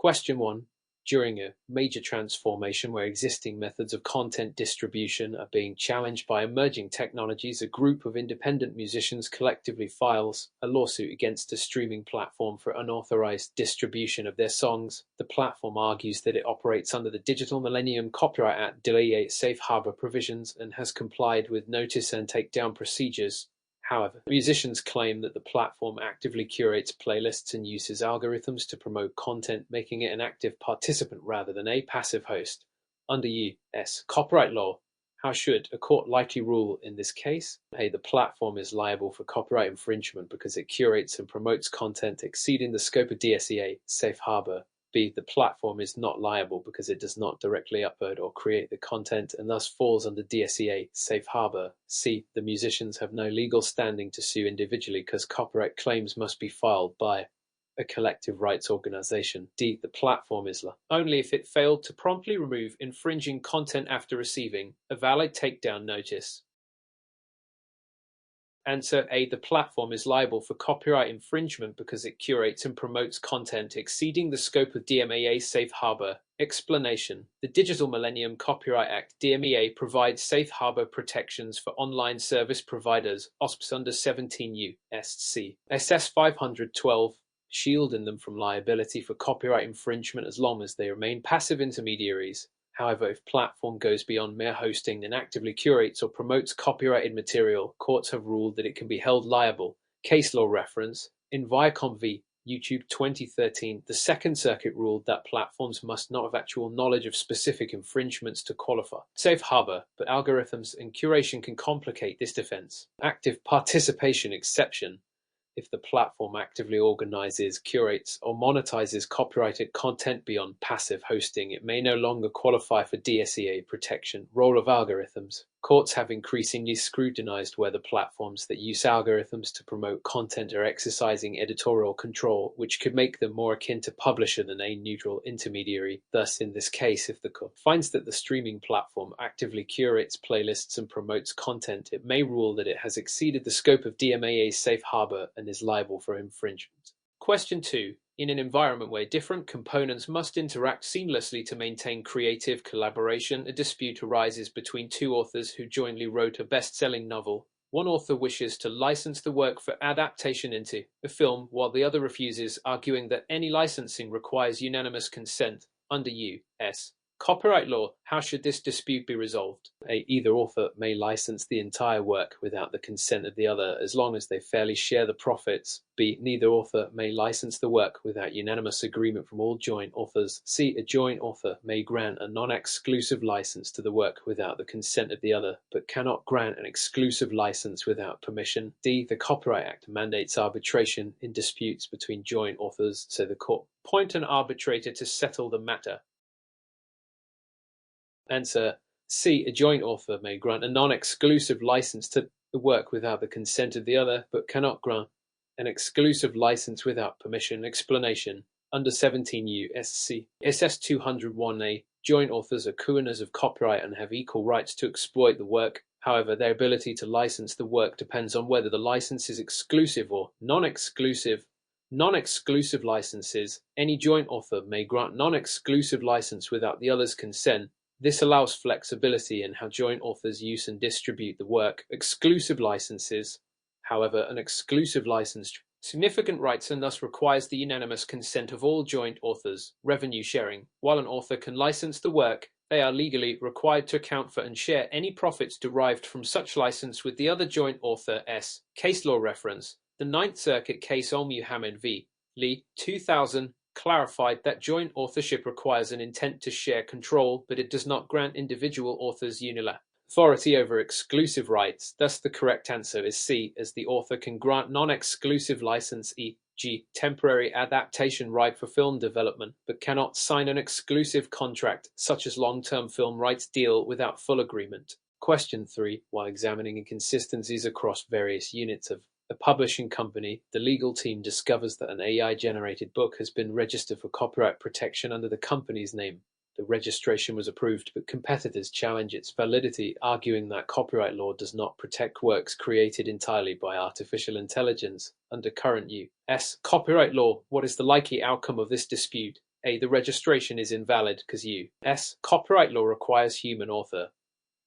Question 1. During a major transformation where existing methods of content distribution are being challenged by emerging technologies, a group of independent musicians collectively files a lawsuit against a streaming platform for unauthorized distribution of their songs. The platform argues that it operates under the Digital Millennium Copyright Act DLA safe harbor provisions and has complied with notice and takedown procedures. However, musicians claim that the platform actively curates playlists and uses algorithms to promote content, making it an active participant rather than a passive host. Under U.S. copyright law, how should a court likely rule in this case? A. The platform is liable for copyright infringement because it curates and promotes content exceeding the scope of DSEA safe harbor. B. The platform is not liable because it does not directly upload or create the content and thus falls under DSEA safe harbor. C. The musicians have no legal standing to sue individually because copyright claims must be filed by a collective rights organization. D. The platform is liable only if it failed to promptly remove infringing content after receiving a valid takedown notice. Answer A. The platform is liable for copyright infringement because it curates and promotes content exceeding the scope of DMEA safe harbor. Explanation. The Digital Millennium Copyright Act DMEA provides safe harbor protections for online service providers OSPs under 17 U.S.C. SS 512, shielding them from liability for copyright infringement as long as they remain passive intermediaries. However, if platform goes beyond mere hosting and actively curates or promotes copyrighted material, courts have ruled that it can be held liable. Case law reference. In Viacom v. YouTube 2013, the Second Circuit ruled that platforms must not have actual knowledge of specific infringements to qualify safe harbor, but algorithms and curation can complicate this defense. Active participation exception. If the platform actively organizes, curates, or monetizes copyrighted content beyond passive hosting, it may no longer qualify for DSEA protection. Role of algorithms. Courts have increasingly scrutinized whether platforms that use algorithms to promote content are exercising editorial control, which could make them more akin to publisher than a neutral intermediary. Thus, in this case, if the court finds that the streaming platform actively curates playlists and promotes content, it may rule that it has exceeded the scope of DMAA's safe harbor and is liable for infringement. Question 2. In an environment where different components must interact seamlessly to maintain creative collaboration, a dispute arises between two authors who jointly wrote a best-selling novel. One author wishes to license the work for adaptation into a film, while the other refuses, arguing that any licensing requires unanimous consent. Under U.S. copyright law, how should this dispute be resolved? A. Either author may license the entire work without the consent of the other, as long as they fairly share the profits. B. Neither author may license the work without unanimous agreement from all joint authors. C. A joint author may grant a non-exclusive license to the work without the consent of the other, but cannot grant an exclusive license without permission. D. The Copyright Act mandates arbitration in disputes between joint authors, so the court appoint an arbitrator to settle the matter. Answer C. A joint author may grant a non-exclusive license to the work without the consent of the other, but cannot grant an exclusive license without permission. Explanation. Under 17 U.S.C. SS 201A, joint authors are co-owners of copyright and have equal rights to exploit the work. However, their ability to license the work depends on whether the license is exclusive or non-exclusive. Non-exclusive licenses. Any joint author may grant non-exclusive license without the other's consent. This allows flexibility in how joint authors use and distribute the work. Exclusive licenses. However, an exclusive license significant rights and thus requires the unanimous consent of all joint authors. Revenue sharing. While an author can license the work, they are legally required to account for and share any profits derived from such license with the other joint author. Case law reference. The Ninth Circuit case Muhammad v. Lee 2000 clarified that joint authorship requires an intent to share control, but it does not grant individual authors unilateral authority over exclusive rights. Thus, the correct answer is C, as the author can grant non-exclusive license, e.g., temporary adaptation right for film development, but cannot sign an exclusive contract, such as long-term film rights deal, without full agreement. Question 3. While examining inconsistencies across various units of a publishing company, the legal team discovers that an AI-generated book has been registered for copyright protection under the company's name. The registration was approved, but competitors challenge its validity, arguing that copyright law does not protect works created entirely by artificial intelligence. Under current U.S. copyright law, what is the likely outcome of this dispute? A. The registration is invalid because U.S. copyright law requires human author.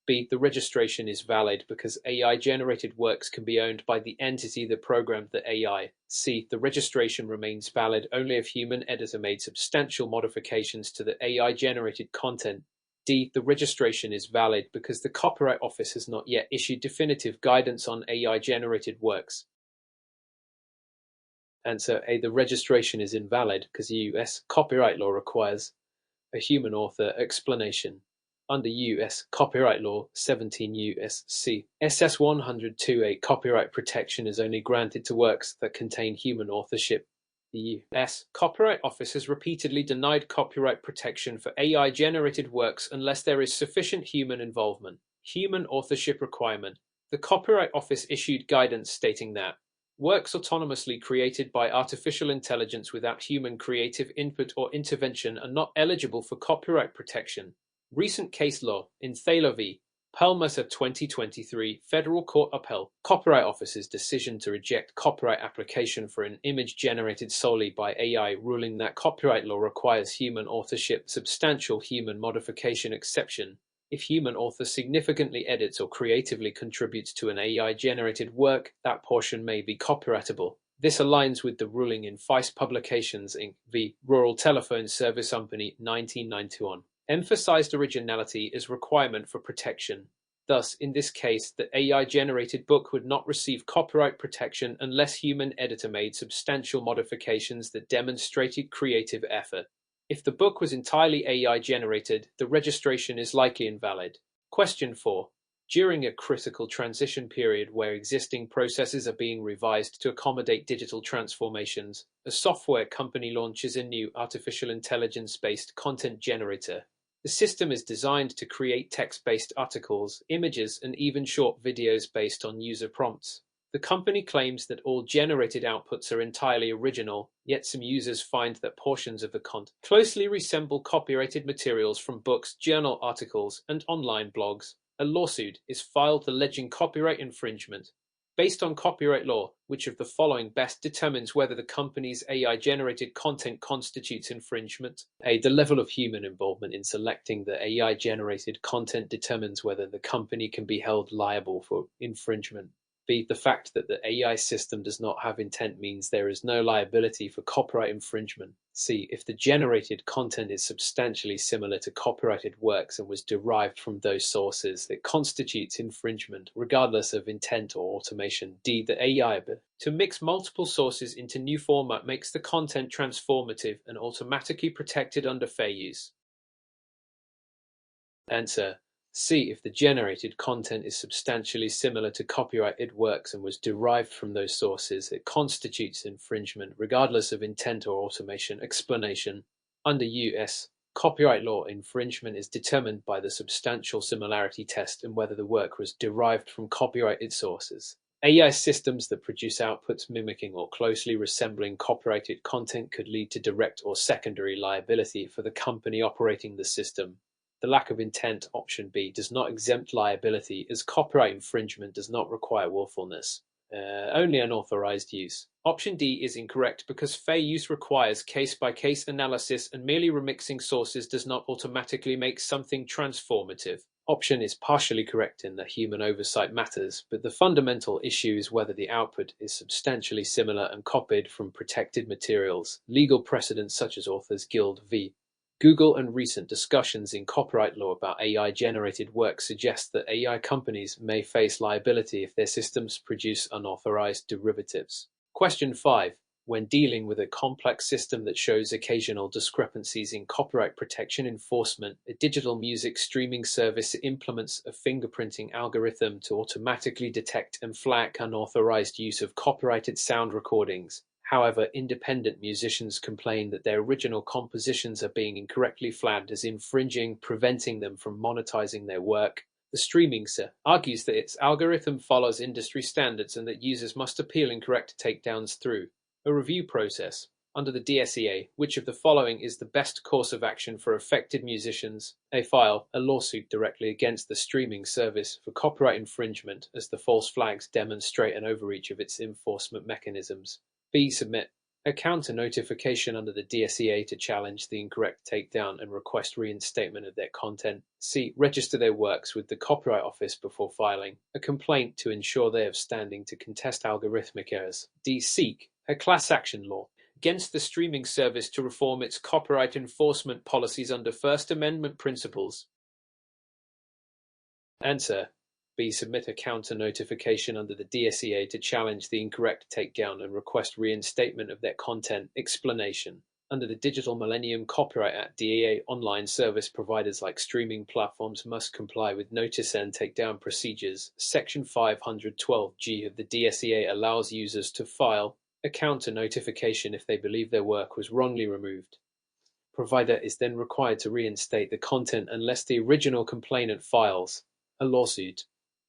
B. The registration is valid because AI-generated works can be owned by the entity that programmed the AI. C. The registration remains valid only if human editor made substantial modifications to the AI-generated content. D. The registration is valid because the Copyright Office has not yet issued definitive guidance on AI-generated works. Answer A. The registration is invalid because U.S. copyright law requires a human author explanation. Under U.S. copyright law 17 U.S.C. SS 102A, copyright protection is only granted to works that contain human authorship. The U.S. Copyright Office has repeatedly denied copyright protection for AI-generated works unless there is sufficient human involvement. Human authorship requirement. The Copyright Office issued guidance stating that works autonomously created by artificial intelligence without human creative input or intervention are not eligible for copyright protection. Recent case law in Thaler v. Perlmutter 2023, Federal Court upheld Copyright Office's decision to reject copyright application for an image generated solely by AI, ruling that copyright law requires human authorship substantial human modification exception. If human author significantly edits or creatively contributes to an AI-generated work, that portion may be copyrightable. This aligns with the ruling in Feist Publications Inc. v. Rural Telephone Service Company 1991. Emphasized originality is requirement for protection. Thus, in this case, the AI-generated book would not receive copyright protection unless human editor made substantial modifications that demonstrated creative effort. If the book was entirely AI-generated, the registration is likely invalid. Question 4. During a critical transition period where existing processes are being revised to accommodate digital transformations, a software company launches a new artificial intelligence-based content generator. The system is designed to create text-based articles, images, and even short videos based on user prompts. The company claims that all generated outputs are entirely original, yet some users find that portions of the content closely resemble copyrighted materials from books, journal articles, and online blogs. A lawsuit is filed alleging copyright infringement. Based on copyright law, which of the following best determines whether the company's AI-generated content constitutes infringement? A. The level of human involvement in selecting the AI-generated content determines whether the company can be held liable for infringement. B. The fact that the AI system does not have intent means there is no liability for copyright infringement. C. If the generated content is substantially similar to copyrighted works and was derived from those sources, it constitutes infringement, regardless of intent or automation. D. The AI to mix multiple sources into new format makes the content transformative and automatically protected under fair use. Answer. C. If the generated content is substantially similar to copyrighted works and was derived from those sources, it constitutes infringement, regardless of intent or automation. Explanation. Under U.S. copyright law, infringement is determined by the substantial similarity test and whether the work was derived from copyrighted sources. AI systems that produce outputs mimicking or closely resembling copyrighted content could lead to direct or secondary liability for the company operating the system. The lack of intent, option B, does not exempt liability as copyright infringement does not require willfulness. Only unauthorized use. Option D is incorrect because fair use requires case-by-case analysis and merely remixing sources does not automatically make something transformative. Option is partially correct in that human oversight matters, but the fundamental issue is whether the output is substantially similar and copied from protected materials. Legal precedents such as Authors Guild v. Google and recent discussions in copyright law about AI-generated work suggest that AI companies may face liability if their systems produce unauthorized derivatives. Question 5. When dealing with a complex system that shows occasional discrepancies in copyright protection enforcement, a digital music streaming service implements a fingerprinting algorithm to automatically detect and flag unauthorized use of copyrighted sound recordings. However, independent musicians complain that their original compositions are being incorrectly flagged as infringing, preventing them from monetizing their work. The streaming service argues that its algorithm follows industry standards and that users must appeal incorrect takedowns through a review process. Under the DSEA, which of the following is the best course of action for affected musicians? A. File a lawsuit directly against the streaming service for copyright infringement as the false flags demonstrate an overreach of its enforcement mechanisms. B. Submit A counter notification under the DSEA to challenge the incorrect takedown and request reinstatement of their content. C. Register their works with the Copyright Office before filing a complaint to ensure they have standing to contest algorithmic errors. D. Seek a class action law against the streaming service to reform its copyright enforcement policies under First Amendment principles. Answer. B. Submit a counter notification under the DSEA to challenge the incorrect takedown and request reinstatement of their content. Explanation. Under the Digital Millennium Copyright Act, DEA online service providers like streaming platforms must comply with notice and takedown procedures. Section 512G of the DSEA allows users to file a counter notification if they believe their work was wrongly removed. Provider is then required to reinstate the content unless the original complainant files a lawsuit.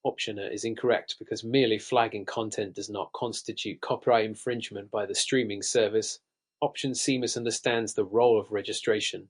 Option A is incorrect because merely flagging content does not constitute copyright infringement by the streaming service. Option C misunderstands the role of registration.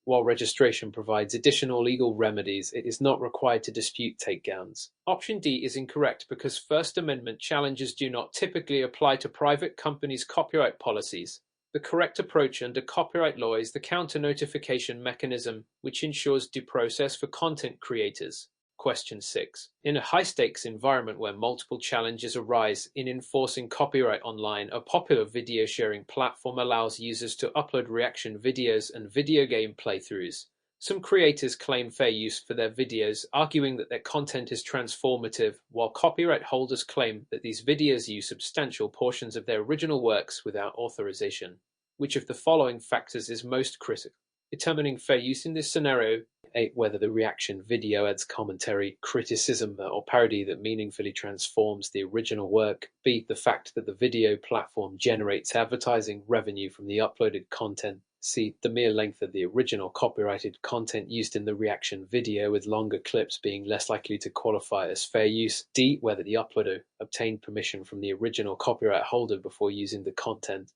While registration provides additional legal remedies, it is not required to dispute takedowns. Option D is incorrect because First Amendment challenges do not typically apply to private companies' copyright policies. The correct approach under copyright law is the counter notification mechanism, which ensures due process for content creators. Question 6. In a high-stakes environment where multiple challenges arise in enforcing copyright online, a popular video sharing platform allows users to upload reaction videos and video game playthroughs. Some creators claim fair use for their videos, arguing that their content is transformative, while copyright holders claim that these videos use substantial portions of their original works without authorization. Which of the following factors is most critical? Determining fair use in this scenario: A. Whether the reaction video adds commentary, criticism, or parody that meaningfully transforms the original work. B. The fact that the video platform generates advertising revenue from the uploaded content. C. The mere length of the original copyrighted content used in the reaction video, with longer clips being less likely to qualify as fair use. D. Whether the uploader obtained permission from the original copyright holder before using the content.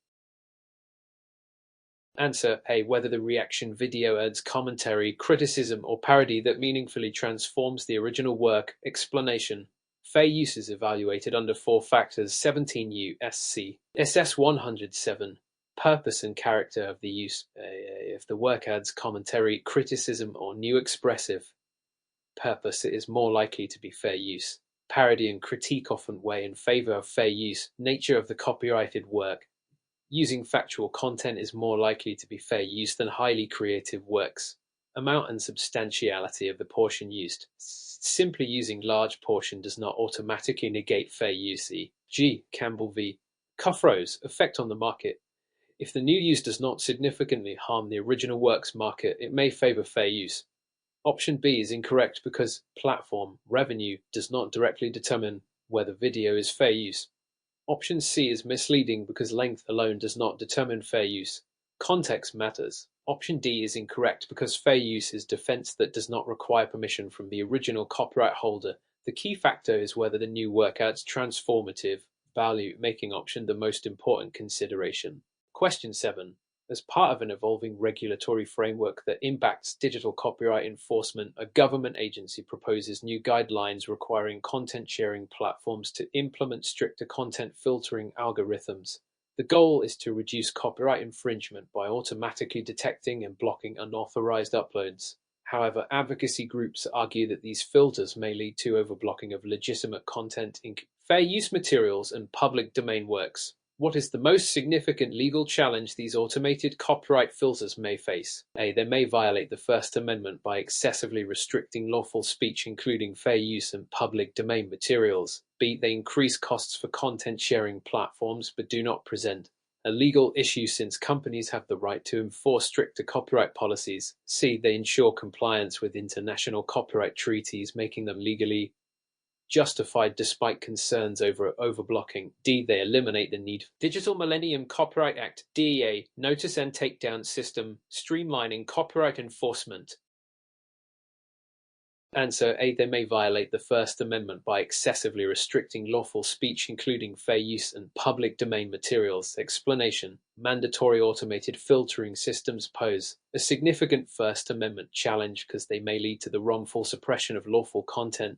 Answer A. Whether the reaction video adds commentary, criticism, or parody that meaningfully transforms the original work. Explanation. Fair use is evaluated under 4 factors: 17 U.S.C. SS 107. Purpose and character of the use. If the work adds commentary, criticism, or new expressive purpose, it is more likely to be fair use. Parody and critique often weigh in favor of fair use. Nature of the copyrighted work. Using factual content is more likely to be fair use than highly creative works. Amount and substantiality of the portion used. Simply using large portion does not automatically negate fair use. G. Campbell v. Cuffrose. Effect on the market. If the new use does not significantly harm the original work's market, it may favor fair use. Option B is incorrect because platform revenue does not directly determine whether video is fair use. Option C is misleading because length alone does not determine fair use. Context matters. Option D is incorrect because fair use is defense that does not require permission from the original copyright holder. The key factor is whether the new work adds transformative value, making option the most important consideration. Question 7. As part of an evolving regulatory framework that impacts digital copyright enforcement, a government agency proposes new guidelines requiring content-sharing platforms to implement stricter content filtering algorithms. The goal is to reduce copyright infringement by automatically detecting and blocking unauthorized uploads. However, advocacy groups argue that these filters may lead to overblocking of legitimate content in fair use materials and public domain works. What is the most significant legal challenge these automated copyright filters may face? A. They may violate the First Amendment by excessively restricting lawful speech, including fair use and public domain materials. B. They increase costs for content-sharing platforms but do not present a legal issue since companies have the right to enforce stricter copyright policies. C. They ensure compliance with international copyright treaties, making them legally justified despite concerns over overblocking. D. They eliminate the need. Digital Millennium Copyright Act (DEA) notice and takedown system, streamlining copyright enforcement. Answer A. They may violate the First Amendment by excessively restricting lawful speech, including fair use and public domain materials. Explanation. Mandatory automated filtering systems pose a significant First Amendment challenge because they may lead to the wrongful suppression of lawful content.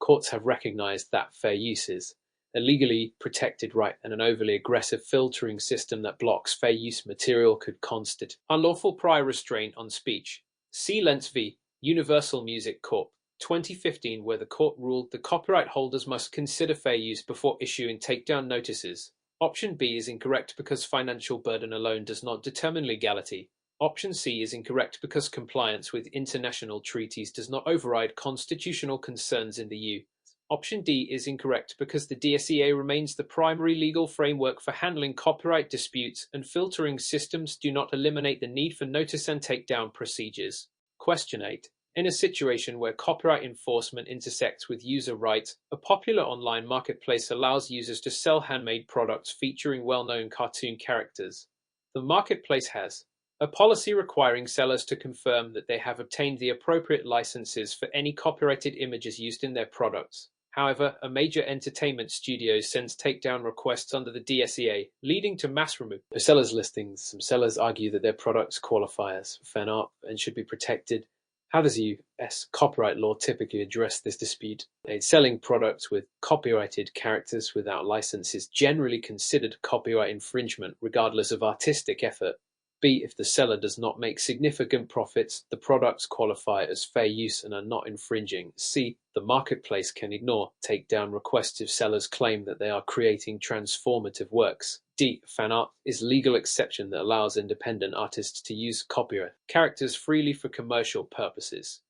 Courts have recognized that fair use is a legally protected right, and an overly aggressive filtering system that blocks fair use material could constitute unlawful prior restraint on speech. See Lentz v. Universal Music Corp. 2015, where the court ruled the copyright holders must consider fair use before issuing takedown notices. Option B is incorrect because financial burden alone does not determine legality. Option C is incorrect because compliance with international treaties does not override constitutional concerns in the EU. Option D is incorrect because the DSEA remains the primary legal framework for handling copyright disputes, and filtering systems do not eliminate the need for notice and takedown procedures. Question 8. In a situation where copyright enforcement intersects with user rights, a popular online marketplace allows users to sell handmade products featuring well-known cartoon characters. The marketplace has a policy requiring sellers to confirm that they have obtained the appropriate licenses for any copyrighted images used in their products. However, a major entertainment studio sends takedown requests under the DSEA, leading to mass removal of sellers' listings. Some sellers argue that their products qualify as fan art and should be protected. How does U.S. copyright law typically address this dispute? A selling products with copyrighted characters without license is generally considered copyright infringement, regardless of artistic effort. B. If the seller does not make significant profits, the products qualify as fair use and are not infringing. C. The marketplace can ignore takedown requests if sellers claim that they are creating transformative works. D. Fan art is a legal exception that allows independent artists to use copyright characters freely for commercial purposes.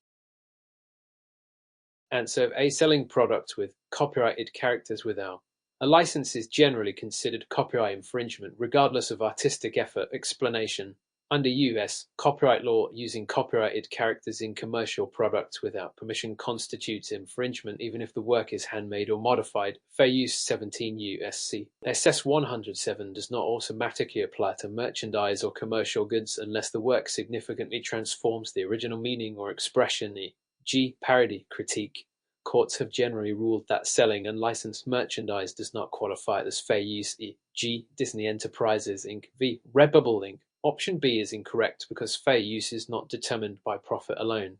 Answer A. Selling products with copyrighted characters without a license is generally considered copyright infringement, regardless of artistic effort. Explanation. Under U.S. copyright law, using copyrighted characters in commercial products without permission constitutes infringement, even if the work is handmade or modified. Fair use 17 U.S.C. SS 107 does not automatically apply to merchandise or commercial goods unless the work significantly transforms the original meaning or expression. G. Parody critique. Courts have generally ruled that selling unlicensed merchandise does not qualify as fair use. E.g. Disney Enterprises Inc. v. Redbubble Inc. Option B is incorrect because fair use is not determined by profit alone.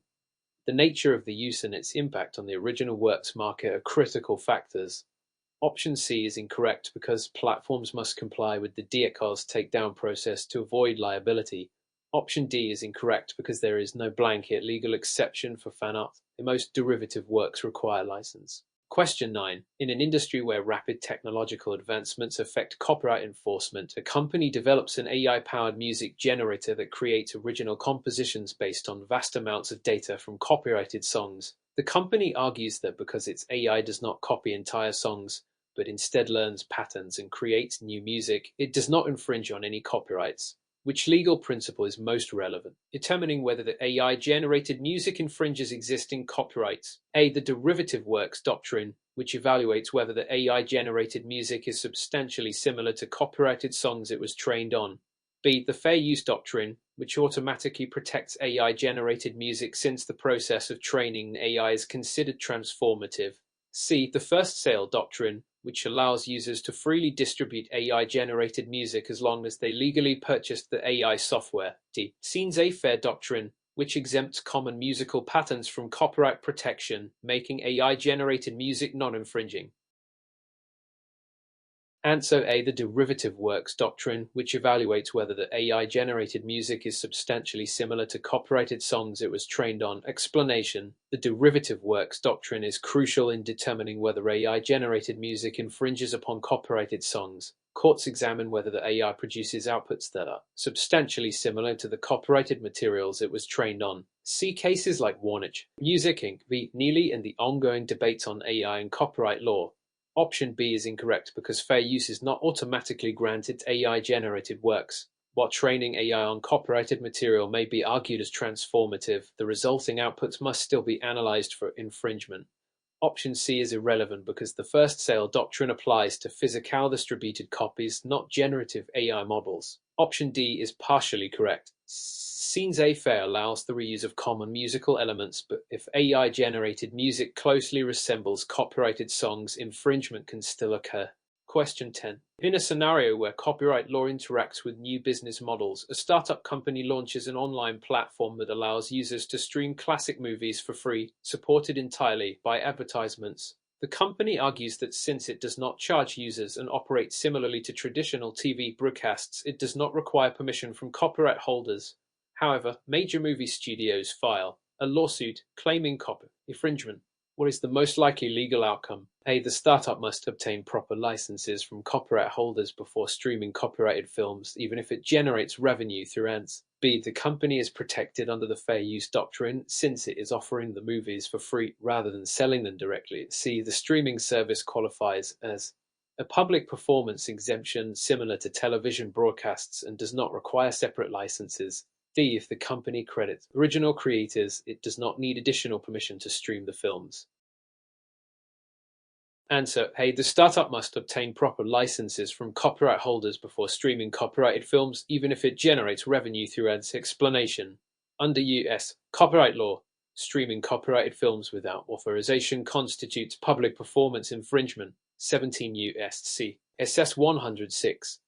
The nature of the use and its impact on the original work's market are critical factors. Option C is incorrect because platforms must comply with the DIACOS takedown process to avoid liability. Option D is incorrect because there is no blanket legal exception for fan art. Most derivative works require license. Question 9. In an industry where rapid technological advancements affect copyright enforcement, a company develops an AI-powered music generator that creates original compositions based on vast amounts of data from copyrighted songs. The company argues that because its AI does not copy entire songs, but instead learns patterns and creates new music, it does not infringe on any copyrights. Which legal principle is most relevant? Determining whether the AI-generated music infringes existing copyrights. A. The derivative works doctrine, which evaluates whether the AI-generated music is substantially similar to copyrighted songs it was trained on. B. The fair use doctrine, which automatically protects AI-generated music since the process of training the AI is considered transformative. C. The first sale doctrine, which allows users to freely distribute AI-generated music as long as they legally purchased the AI software. D. Laissez-faire doctrine, which exempts common musical patterns from copyright protection, making AI-generated music non-infringing. Answer A. The derivative works doctrine, which evaluates whether the AI-generated music is substantially similar to copyrighted songs it was trained on. Explanation. The derivative works doctrine is crucial in determining whether AI-generated music infringes upon copyrighted songs. Courts examine whether the AI produces outputs that are substantially similar to the copyrighted materials it was trained on. See cases like Warnich Music Inc. v. Neely and the ongoing debates on AI and copyright law. Option B is incorrect because fair use is not automatically granted to AI-generated works. While training AI on copyrighted material may be argued as transformative, the resulting outputs must still be analyzed for infringement. Option C is irrelevant because the first sale doctrine applies to physical distributed copies, not generative AI models. Option D is partially correct. Laissez-faire allows the reuse of common musical elements, but if AI-generated music closely resembles copyrighted songs, infringement can still occur. Question 10. In a scenario where copyright law interacts with new business models, a startup company launches an online platform that allows users to stream classic movies for free, supported entirely by advertisements. The company argues that since it does not charge users and operates similarly to traditional TV broadcasts, it does not require permission from copyright holders. However, major movie studios file a lawsuit claiming copyright infringement. What is the most likely legal outcome? A. The startup must obtain proper licenses from copyright holders before streaming copyrighted films, even if it generates revenue through ads. B. The company is protected under the fair use doctrine since it is offering the movies for free rather than selling them directly. C. The streaming service qualifies as a public performance exemption similar to television broadcasts and does not require separate licenses. D. If the company credits original creators, it does not need additional permission to stream the films. Answer A. The startup must obtain proper licenses from copyright holders before streaming copyrighted films, even if it generates revenue through ads. Explanation. Under U.S. copyright law, streaming copyrighted films without authorization constitutes public performance infringement. 17 U.S.C. SS 106.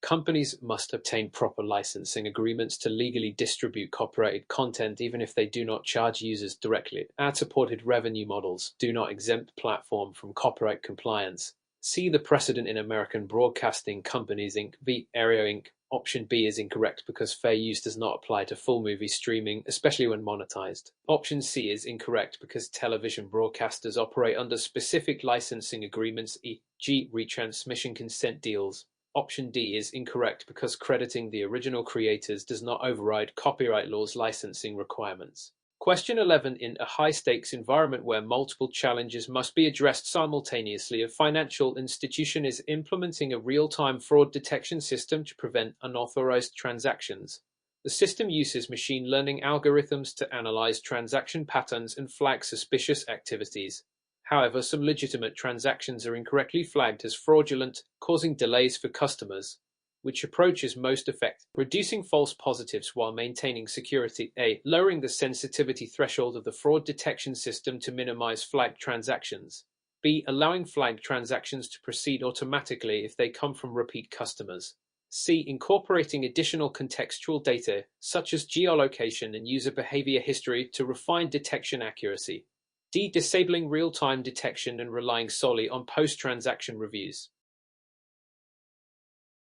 Companies must obtain proper licensing agreements to legally distribute copyrighted content even if they do not charge users directly. Ad-supported revenue models do not exempt platform from copyright compliance. See the precedent in American Broadcasting Companies Inc. v. Aereo Inc. Option B is incorrect because fair use does not apply to full movie streaming, especially when monetized. Option C is incorrect because television broadcasters operate under specific licensing agreements, e.g. retransmission consent deals. Option D is incorrect because crediting the original creators does not override copyright law's licensing requirements. Question 11. In a high-stakes environment where multiple challenges must be addressed simultaneously, a financial institution is implementing a real-time fraud detection system to prevent unauthorized transactions. The system uses machine learning algorithms to analyze transaction patterns and flag suspicious activities. However, some legitimate transactions are incorrectly flagged as fraudulent, causing delays for customers. Which approach is most effective? Reducing false positives while maintaining security. A. Lowering the sensitivity threshold of the fraud detection system to minimize flagged transactions. B. Allowing flagged transactions to proceed automatically if they come from repeat customers. C. Incorporating additional contextual data, such as geolocation and user behavior history, to refine detection accuracy. D. Disabling real-time detection and relying solely on post-transaction reviews.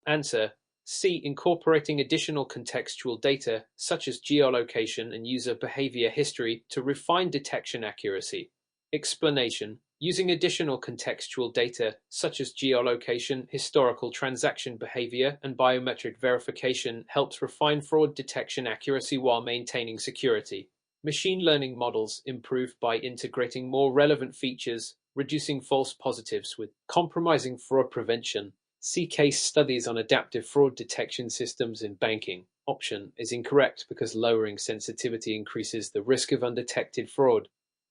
Answer. C. Incorporating additional contextual data, such as geolocation and user behavior history, to refine detection accuracy. Explanation. Using additional contextual data, such as geolocation, historical transaction behavior, and biometric verification, helps refine fraud detection accuracy while maintaining security. Machine learning models improve by integrating more relevant features, reducing false positives with compromising fraud prevention. See case studies on adaptive fraud detection systems in banking. Option is incorrect because lowering sensitivity increases the risk of undetected fraud.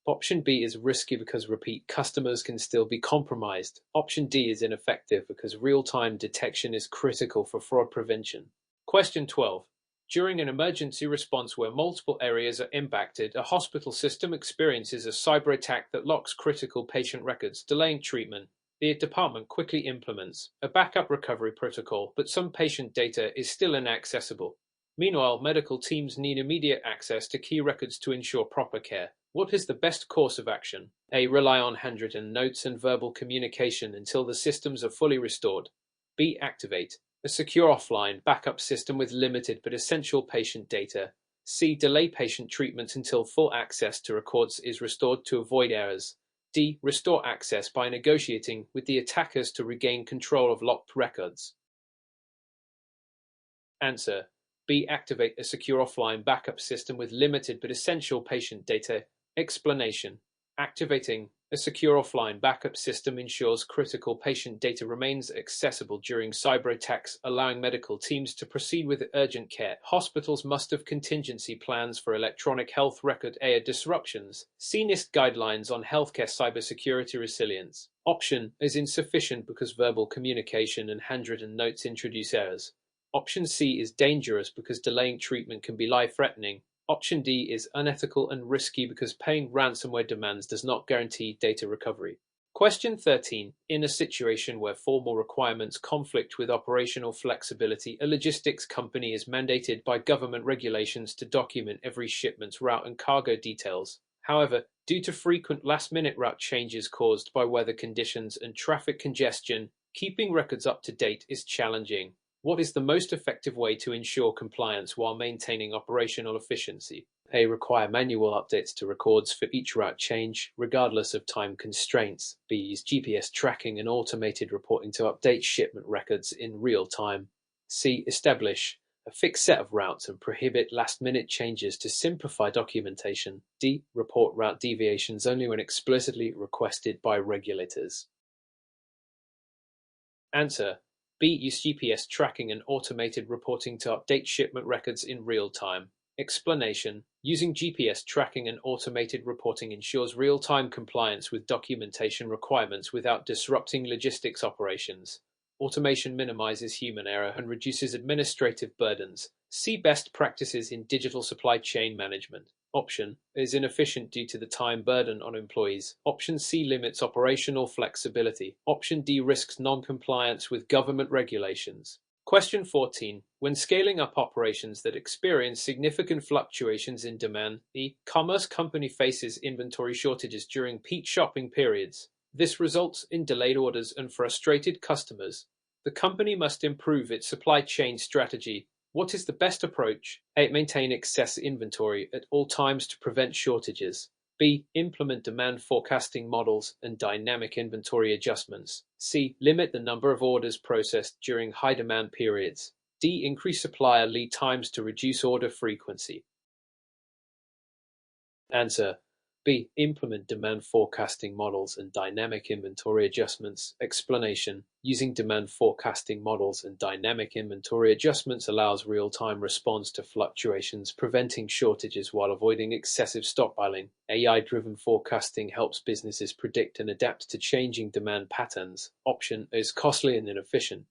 Option B is risky because repeat customers can still be compromised. Option D is ineffective because real-time detection is critical for fraud prevention. Question 12. During an emergency response where multiple areas are impacted, a hospital system experiences a cyber attack that locks critical patient records, delaying treatment. The department quickly implements a backup recovery protocol, but some patient data is still inaccessible. Meanwhile, medical teams need immediate access to key records to ensure proper care. What is the best course of action? A. Rely on handwritten notes and verbal communication until the systems are fully restored. B. Activate a secure offline backup system with limited but essential patient data. C. Delay patient treatment until full access to records is restored to avoid errors. D. Restore access by negotiating with the attackers to regain control of locked records. Answer. B. Activate a secure offline backup system with limited but essential patient data. Explanation. Activating a secure offline backup system ensures critical patient data remains accessible during cyber attacks, allowing medical teams to proceed with urgent care. Hospitals must have contingency plans for electronic health record disruptions. See NIST guidelines on healthcare cybersecurity resilience. Option is insufficient because verbal communication and handwritten notes introduce errors. Option C is dangerous because delaying treatment can be life-threatening. Option D is unethical and risky because paying ransomware demands does not guarantee data recovery. Question 13. In a situation where formal requirements conflict with operational flexibility, a logistics company is mandated by government regulations to document every shipment's route and cargo details. However, Due to frequent last-minute route changes caused by weather conditions and traffic congestion, keeping records up to date is challenging. What is the most effective way to ensure compliance while maintaining operational efficiency? A. Require manual updates to records for each route change, regardless of time constraints. B. Use GPS tracking and automated reporting to update shipment records in real time. C. Establish a fixed set of routes and prohibit last-minute changes to simplify documentation. D. Report route deviations only when explicitly requested by regulators. Answer: B. Use GPS tracking and automated reporting to update shipment records in real time. Explanation: using GPS tracking and automated reporting ensures real-time compliance with documentation requirements without disrupting logistics operations. Automation minimizes human error and reduces administrative burdens. See best practices in digital supply chain management. Option is inefficient due to the time burden on employees. Option C limits operational flexibility. Option D risks non-compliance with government regulations. Question 14. When scaling up operations that experience significant fluctuations in demand, the commerce company faces inventory shortages during peak shopping periods. This results in delayed orders and frustrated customers. The company must improve its supply chain strategy. What is the best approach? A. Maintain excess inventory at all times to prevent shortages. B. Implement demand forecasting models and dynamic inventory adjustments. C. Limit the number of orders processed during high demand periods. D. Increase supplier lead times to reduce order frequency. Answer: B. Implement demand forecasting models and dynamic inventory adjustments. Explanation: using demand forecasting models and dynamic inventory adjustments allows real-time response to fluctuations, preventing shortages while avoiding excessive stockpiling. AI-driven forecasting helps businesses predict and adapt to changing demand patterns. Option is costly and inefficient.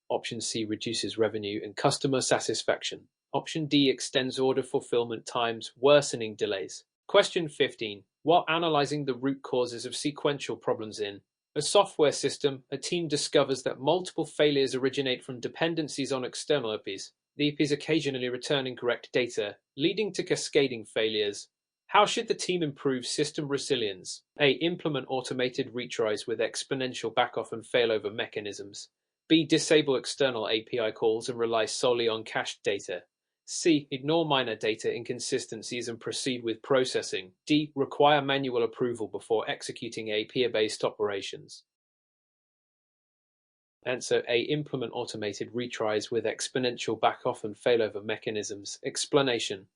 Option C reduces revenue and customer satisfaction. Option D extends order fulfillment times, worsening delays. Question 15. While analyzing the root causes of sequential problems in a software system, a team discovers that multiple failures originate from dependencies on external APIs. The APIs occasionally return incorrect data, leading to cascading failures. How should the team improve system resilience? A. Implement automated retries with exponential backoff and failover mechanisms. B. Disable external API calls and rely solely on cached data. C. Ignore minor data inconsistencies and proceed with processing. D. Require manual approval before executing API-based operations. Answer A. Implement automated retries with exponential backoff and failover mechanisms. Explanation: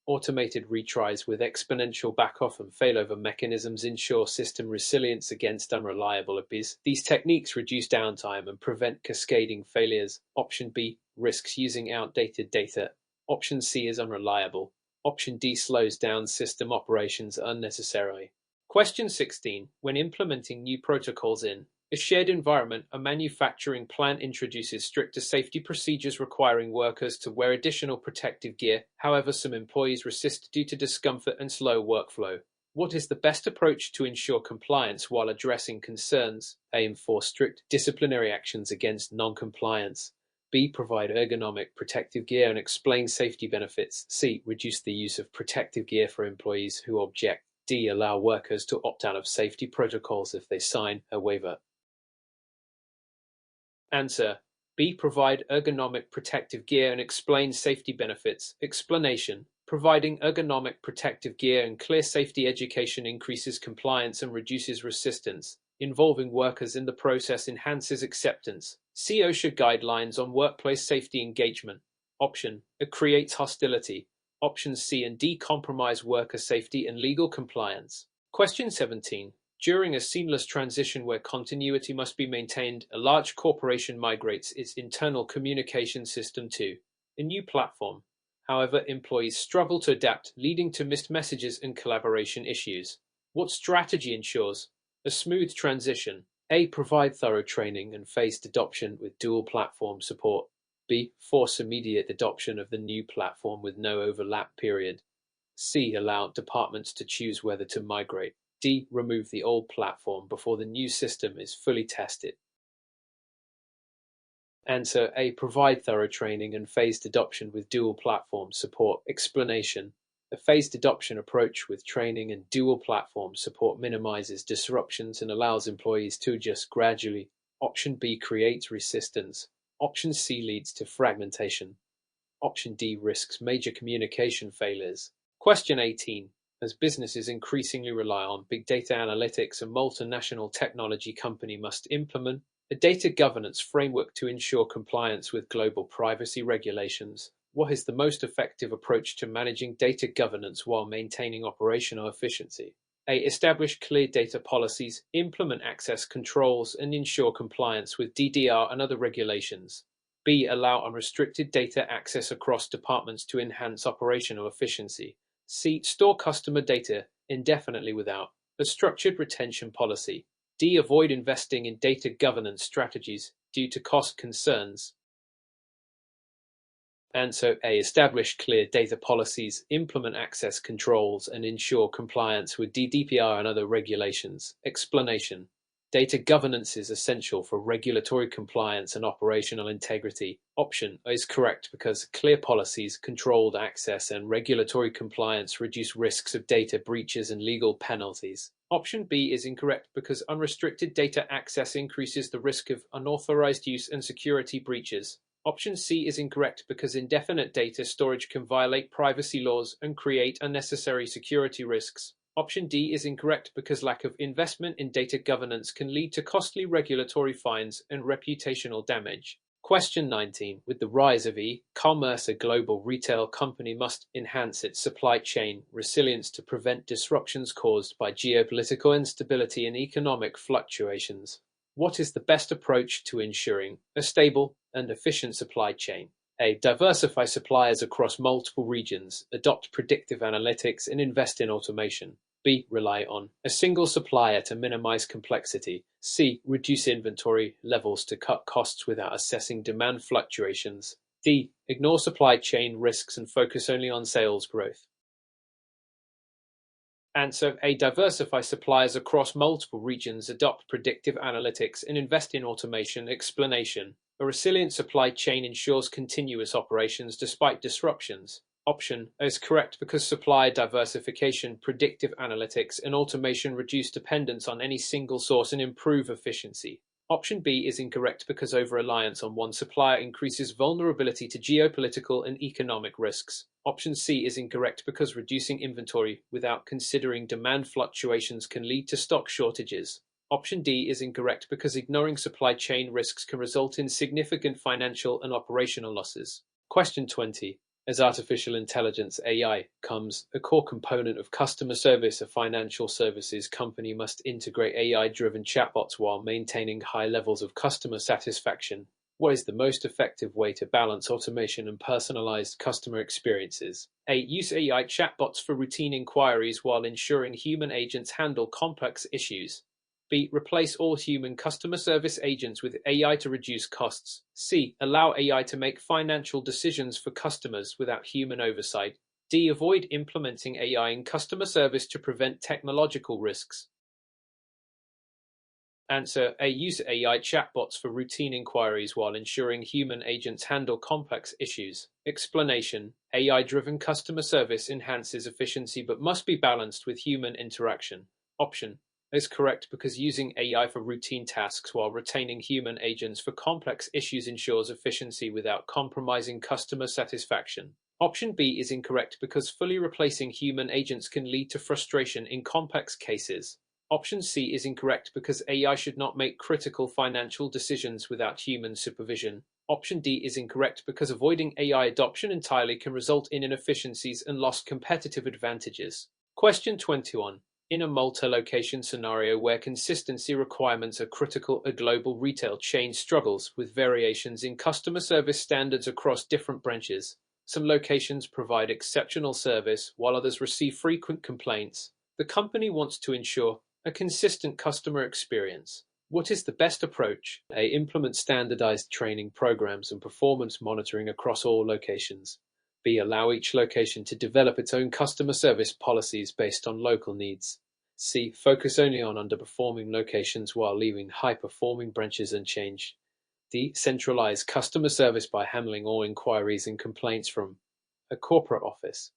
automated retries with exponential backoff and failover mechanisms ensure system resilience against unreliable APIs. These techniques reduce downtime and prevent cascading failures. Option B risks using outdated data. Option C is unreliable. Option D slows down system operations unnecessarily. Question 16. When implementing new protocols in a shared environment, a manufacturing plant introduces stricter safety procedures requiring workers to wear additional protective gear. However, some employees resist due to discomfort and slow workflow. What is the best approach to ensure compliance while addressing concerns? A. Enforce strict disciplinary actions against non-compliance. B. Provide ergonomic protective gear and explain safety benefits. C. Reduce the use of protective gear for employees who object. D. Allow workers to opt out of safety protocols if they sign a waiver. Answer: B. Provide ergonomic protective gear and explain safety benefits. Explanation: providing ergonomic protective gear and clear safety education increases compliance and reduces resistance. Involving workers in the process enhances acceptance. See OSHA guidelines on workplace safety engagement. Option A creates hostility. Options C and D compromise worker safety and legal compliance. Question 17. During a seamless transition where continuity must be maintained, a large corporation migrates its internal communication system to a new platform. However, employees struggle to adapt, leading to missed messages and collaboration issues. What strategy ensures a smooth transition? A. Provide thorough training and phased adoption with dual platform support. B. Force immediate adoption of the new platform with no overlap period. C. Allow departments to choose whether to migrate. D. Remove the old platform before the new system is fully tested. Answer A. Provide thorough training and phased adoption with dual platform support. Explanation: A phased adoption approach with training and dual platform support minimizes disruptions and allows employees to adjust gradually. Option B creates resistance. Option C leads to fragmentation. Option D risks major communication failures. Question 18. As businesses increasingly rely on big data analytics, a multinational technology company must implement a data governance framework to ensure compliance with global privacy regulations. What is the most effective approach to managing data governance while maintaining operational efficiency? A. Establish clear data policies, implement access controls, and ensure compliance with DDR and other regulations. B. Allow unrestricted data access across departments to enhance operational efficiency. C. Store customer data indefinitely without a structured retention policy. D. Avoid investing in data governance strategies due to cost concerns. Answer A. Establish clear data policies, implement access controls, and ensure compliance with GDPR and other regulations. Explanation. Data governance is essential for regulatory compliance and operational integrity. Option A is correct because clear policies, controlled access, and regulatory compliance reduce risks of data breaches and legal penalties. Option B is incorrect because unrestricted data access increases the risk of unauthorized use and security breaches. Option C is incorrect because indefinite data storage can violate privacy laws and create unnecessary security risks. Option D is incorrect because lack of investment in data governance can lead to costly regulatory fines and reputational damage. Question 19. With the rise of e-commerce, a global retail company must enhance its supply chain resilience to prevent disruptions caused by geopolitical instability and economic fluctuations. What is the best approach to ensuring a stable and efficient supply chain? A. Diversify suppliers across multiple regions, adopt predictive analytics, and invest in automation. B. Rely on a single supplier to minimize complexity. C. Reduce inventory levels to cut costs without assessing demand fluctuations. D. Ignore supply chain risks and focus only on sales growth. Answer A. Diversify suppliers across multiple regions, adopt predictive analytics, and invest in automation. Explanation. A resilient supply chain ensures continuous operations despite disruptions. Option A is correct because supplier diversification, predictive analytics, and automation reduce dependence on any single source and improve efficiency. Option B is incorrect because over-reliance on one supplier increases vulnerability to geopolitical and economic risks. Option C is incorrect because reducing inventory without considering demand fluctuations can lead to stock shortages. Option D is incorrect because ignoring supply chain risks can result in significant financial and operational losses. Question 20. As artificial intelligence (AI) becomes a core component of customer service, a financial services company must integrate AI-driven chatbots while maintaining high levels of customer satisfaction. What is the most effective way to balance automation and personalized customer experiences? A. Use AI chatbots for routine inquiries while ensuring human agents handle complex issues. B. Replace all human customer service agents with AI to reduce costs. C. Allow AI to make financial decisions for customers without human oversight. D. Avoid implementing AI in customer service to prevent technological risks. Answer A. Use AI chatbots for routine inquiries while ensuring human agents handle complex issues. Explanation. AI-driven customer service enhances efficiency but must be balanced with human interaction. Option is correct because using AI for routine tasks while retaining human agents for complex issues ensures efficiency without compromising customer satisfaction. Option B is incorrect because fully replacing human agents can lead to frustration in complex cases. Option C is incorrect because AI should not make critical financial decisions without human supervision. Option D is incorrect because avoiding AI adoption entirely can result in inefficiencies and lost competitive advantages. Question 21. In a multi-location scenario where consistency requirements are critical, a global retail chain struggles with variations in customer service standards across different branches. Some locations provide exceptional service, while others receive frequent complaints. The company wants to ensure a consistent customer experience. What is the best approach? A. Implement standardized training programs and performance monitoring across all locations. B. Allow each location to develop its own customer service policies based on local needs. C. Focus only on underperforming locations while leaving high-performing branches unchanged. D. Centralize customer service by handling all inquiries and complaints from a corporate office.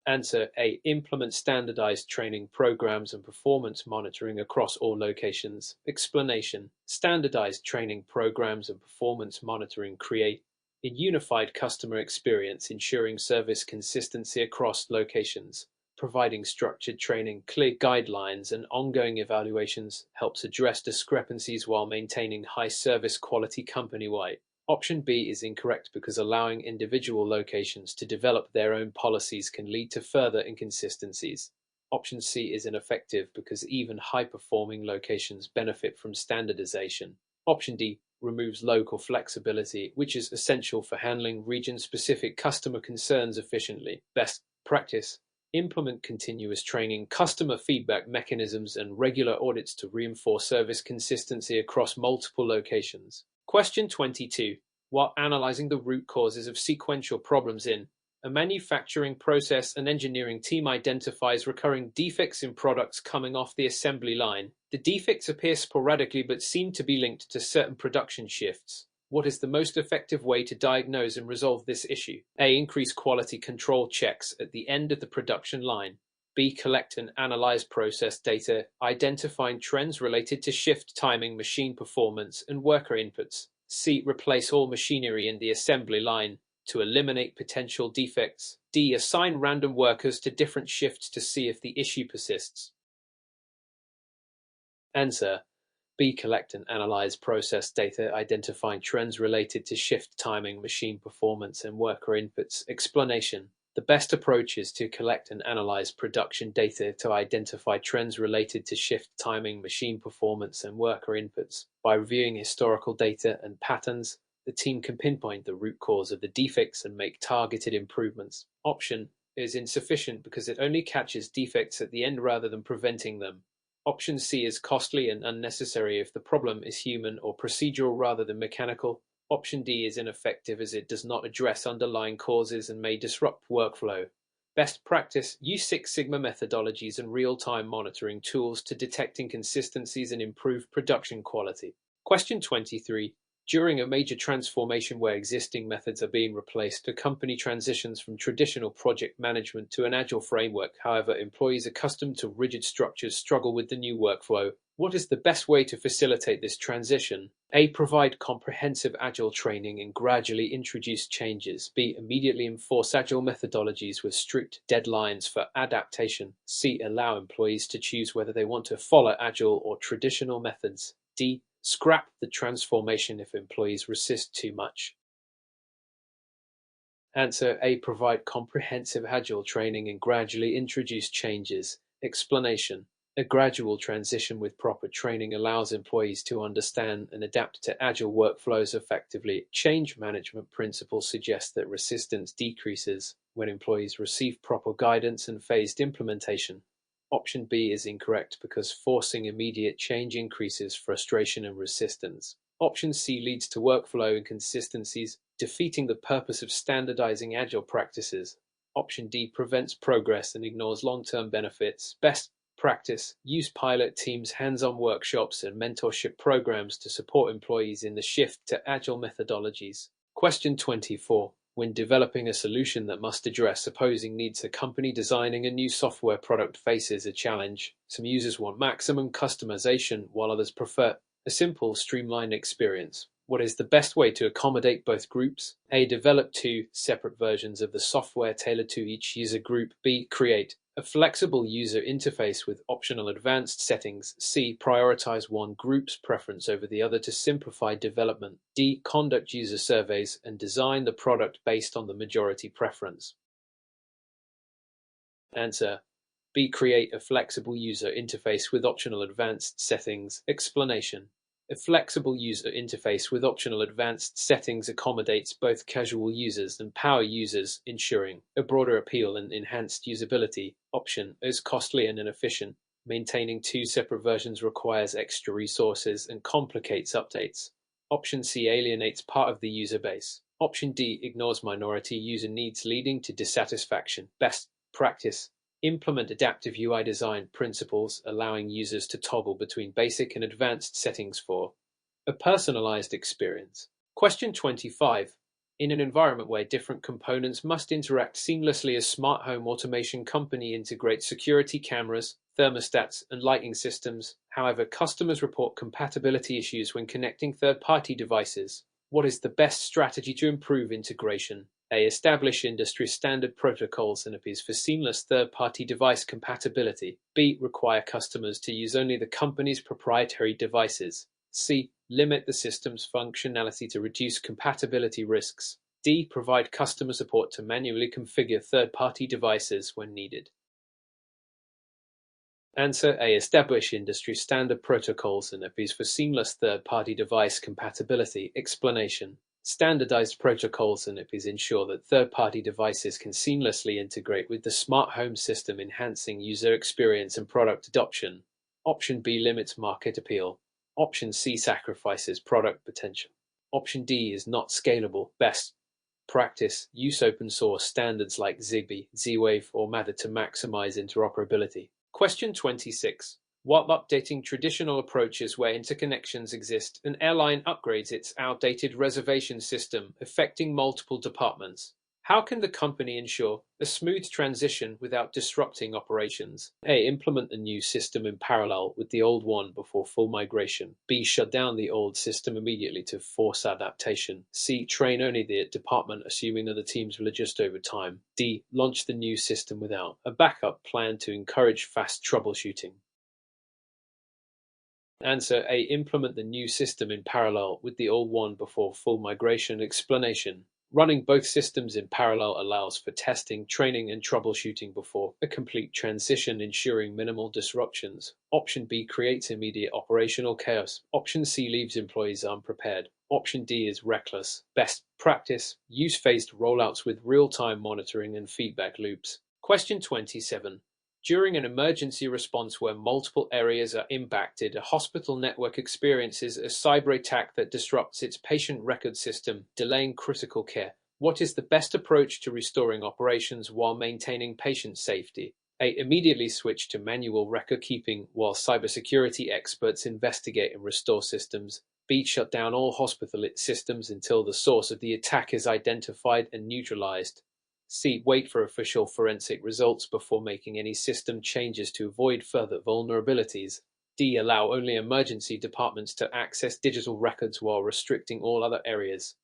Answer A. Implement standardized training programs and performance monitoring across all locations. Explanation. Standardized training programs and performance monitoring create a unified customer experience, ensuring service consistency across locations. Providing structured training, clear guidelines, and ongoing evaluations helps address discrepancies while maintaining high service quality company-wide. Option B is incorrect because allowing individual locations to develop their own policies can lead to further inconsistencies. Option C is ineffective because even high-performing locations benefit from standardization. Option D removes local flexibility, which is essential for handling region-specific customer concerns efficiently. Best practice: implement continuous training, customer feedback mechanisms, and regular audits to reinforce service consistency across multiple locations. Question 22. While analyzing the root causes of sequential problems in a manufacturing process, an engineering team identifies recurring defects in products coming off the assembly line. The defects appear sporadically but seem to be linked to certain production shifts. What is the most effective way to diagnose and resolve this issue? A. Increase quality control checks at the end of the production line. B. Collect and analyze process data, identifying trends related to shift timing, machine performance, and worker inputs. C. Replace all machinery in the assembly line to eliminate potential defects. D. Assign random workers to different shifts to see if the issue persists. Answer. B. Collect and analyze process data, identifying trends related to shift timing, machine performance, and worker inputs. Explanation. The best approach is to collect and analyze production data to identify trends related to shift timing, machine performance, and worker inputs. By reviewing historical data and patterns, the team can pinpoint the root cause of the defects and make targeted improvements. Option is insufficient because it only catches defects at the end rather than preventing them. Option C is costly and unnecessary if the problem is human or procedural rather than mechanical. Option D is ineffective as it does not address underlying causes and may disrupt workflow. Best practice: use Six Sigma methodologies and real-time monitoring tools to detect inconsistencies and improve production quality. Question 23. During a major transformation where existing methods are being replaced, a company transitions from traditional project management to an agile framework. However, employees accustomed to rigid structures struggle with the new workflow. What is the best way to facilitate this transition? A. Provide comprehensive agile training and gradually introduce changes. B. Immediately enforce agile methodologies with strict deadlines for adaptation. C. Allow employees to choose whether they want to follow agile or traditional methods. D. Scrap the transformation if employees resist too much. Answer A. Provide comprehensive agile training and gradually introduce changes. Explanation. A gradual transition with proper training allows employees to understand and adapt to agile workflows effectively. Change management principles suggest that resistance decreases when employees receive proper guidance and phased implementation. Option B is incorrect because forcing immediate change increases frustration and resistance. Option C leads to workflow inconsistencies, defeating the purpose of standardizing agile practices. Option D prevents progress and ignores long-term benefits. Best practice: use pilot teams, hands-on workshops, and mentorship programs to support employees in the shift to agile methodologies. Question 24. When developing a solution that must address opposing needs, a company designing a new software product faces a challenge. Some users want maximum customization, while others prefer a simple, streamlined experience. What is the best way to accommodate both groups? A. Develop two separate versions of the software tailored to each user group. B. Create a flexible user interface with optional advanced settings. C. Prioritize one group's preference over the other to simplify development. D. Conduct user surveys and design the product based on the majority preference. Answer B. Create a flexible user interface with optional advanced settings. Explanation. A flexible user interface with optional advanced settings accommodates both casual users and power users, ensuring a broader appeal and enhanced usability. Option is costly and inefficient. Maintaining two separate versions requires extra resources and complicates updates. Option C alienates part of the user base. Option D ignores minority user needs, leading to dissatisfaction. Best practice: implement adaptive UI design principles, allowing users to toggle between basic and advanced settings for a personalized experience. Question 25. In an environment where different components must interact seamlessly, a smart home automation company integrates security cameras, thermostats, and lighting systems. However, customers report compatibility issues when connecting third-party devices. What is the best strategy to improve integration? A. Establish industry standard protocols and APIs for seamless third-party device compatibility. B. Require customers to use only the company's proprietary devices. C. Limit the system's functionality to reduce compatibility risks. D. Provide customer support to manually configure third-party devices when needed. Answer A. Establish industry standard protocols and APIs for seamless third-party device compatibility. Explanation. Standardized protocols and APIs ensure that third-party devices can seamlessly integrate with the smart home system, enhancing user experience and product adoption. Option B limits market appeal. Option C sacrifices product potential. Option D is not scalable. Best practice: use open source standards like Zigbee, Z-Wave, or Matter to maximize interoperability. Question 26. While updating traditional approaches where interconnections exist, an airline upgrades its outdated reservation system, affecting multiple departments. How can the company ensure a smooth transition without disrupting operations? A. Implement the new system in parallel with the old one before full migration. B. Shut down the old system immediately to force adaptation. C. Train only the department, assuming that the teams will adjust over time. D. Launch the new system without a backup plan to encourage fast troubleshooting. Answer A. Implement the new system in parallel with the old one before full migration. Explanation. Running both systems in parallel allows for testing, training, and troubleshooting before a complete transition, ensuring minimal disruptions. Option B creates immediate operational chaos. Option C leaves employees unprepared. Option D is reckless. Best practice: use phased rollouts with real-time monitoring and feedback loops. Question 27. During an emergency response where multiple areas are impacted, a hospital network experiences a cyber attack that disrupts its patient record system, delaying critical care. What is the best approach to restoring operations while maintaining patient safety? A. Immediately switch to manual record keeping while cybersecurity experts investigate and restore systems. B. Shut down all hospital systems until the source of the attack is identified and neutralized. C. Wait for official forensic results before making any system changes to avoid further vulnerabilities. D. Allow only emergency departments to access digital records while restricting all other areas.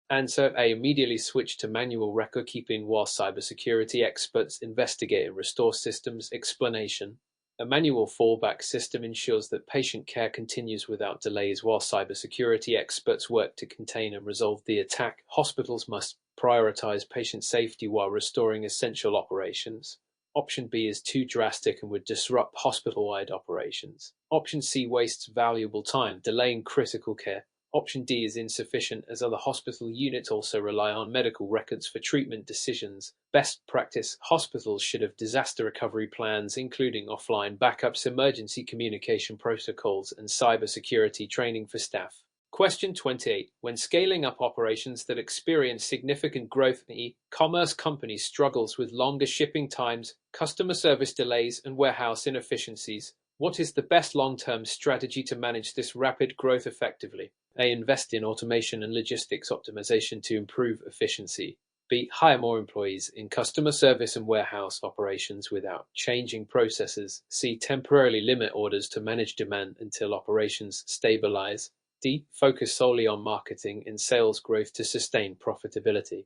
Answer A. Immediately switch to manual record keeping while cybersecurity experts investigate and restore systems. Explanation. A manual fallback system ensures that patient care continues without delays while cybersecurity experts work to contain and resolve the attack. Hospitals must prioritize patient safety while restoring essential operations. Option B is too drastic and would disrupt hospital-wide operations. Option C wastes valuable time, delaying critical care. Option D is insufficient, as other hospital units also rely on medical records for treatment decisions. Best practice: hospitals should have disaster recovery plans, including offline backups, emergency communication protocols, and cybersecurity training for staff. Question 28. When scaling up operations that experience significant growth, an e-commerce company struggles with longer shipping times, customer service delays, and warehouse inefficiencies, what is the best long-term strategy to manage this rapid growth effectively? A. Invest in automation and logistics optimization to improve efficiency. B. Hire more employees in customer service and warehouse operations without changing processes. C. Temporarily limit orders to manage demand until operations stabilize. D. Focus solely on marketing and sales growth to sustain profitability.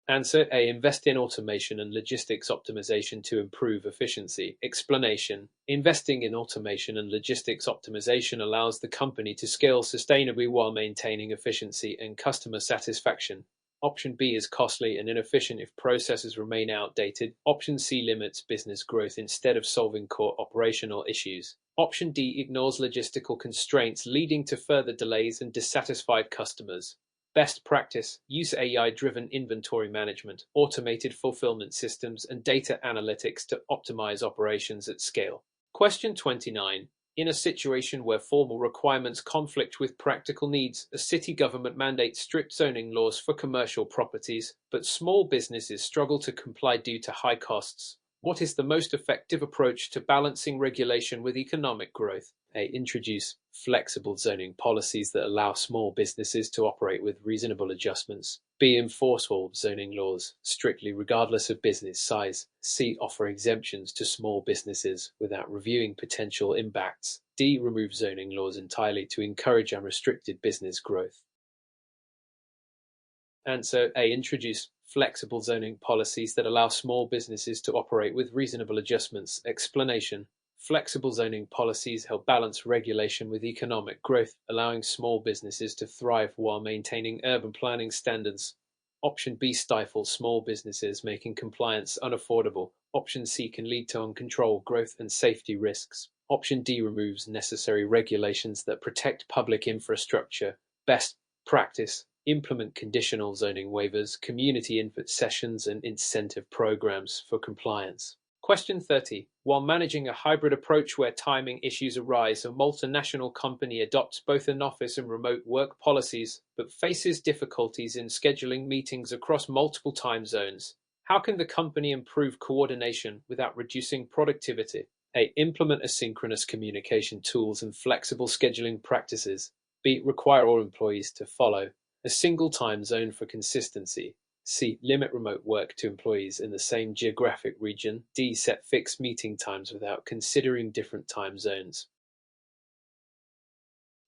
Answer A. Invest in automation and logistics optimization to improve efficiency. Explanation. Investing in automation and logistics optimization allows the company to scale sustainably while maintaining efficiency and customer satisfaction. Option B is costly and inefficient if processes remain outdated. Option C limits business growth instead of solving core operational issues. Option D ignores logistical constraints, leading to further delays and dissatisfied customers. Best practice: use AI-driven inventory management, automated fulfillment systems, and data analytics to optimize operations at scale. Question 29. In a situation where formal requirements conflict with practical needs, a city government mandates strict zoning laws for commercial properties, but small businesses struggle to comply due to high costs. What is the most effective approach to balancing regulation with economic growth? A. Introduce flexible zoning policies that allow small businesses to operate with reasonable adjustments. B. Enforce all zoning laws strictly regardless of business size. C. Offer exemptions to small businesses without reviewing potential impacts. D. Remove zoning laws entirely to encourage unrestricted business growth. Answer A. Introduce flexible zoning policies that allow small businesses to operate with reasonable adjustments. Explanation. Flexible zoning policies help balance regulation with economic growth, allowing small businesses to thrive while maintaining urban planning standards. Option B stifles small businesses, making compliance unaffordable. Option C can lead to uncontrolled growth and safety risks. Option D removes necessary regulations that protect public infrastructure. Best practice. Implement conditional zoning waivers, community input sessions, and incentive programs for compliance. Question 30. While managing a hybrid approach where timing issues arise, a multinational company adopts both in-office and remote work policies, but faces difficulties in scheduling meetings across multiple time zones. How can the company improve coordination without reducing productivity? A. Implement asynchronous communication tools and flexible scheduling practices. B. Require all employees to follow a single time zone for consistency. C. Limit remote work to employees in the same geographic region. D. Set fixed meeting times without considering different time zones.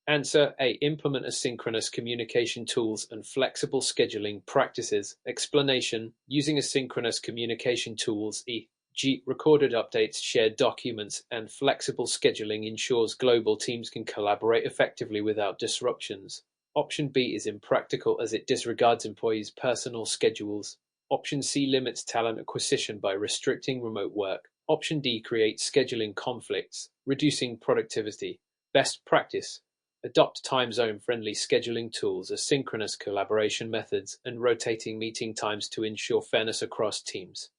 Answer A. Implement asynchronous communication tools and flexible scheduling practices. Explanation. Using asynchronous communication tools, e.g., recorded updates, shared documents, and flexible scheduling ensures global teams can collaborate effectively without disruptions. Option B is impractical as it disregards employees' personal schedules. Option C limits talent acquisition by restricting remote work. Option D creates scheduling conflicts, reducing productivity. Best practice. Adopt time zone friendly scheduling tools, asynchronous collaboration methods, and rotating meeting times to ensure fairness across teams.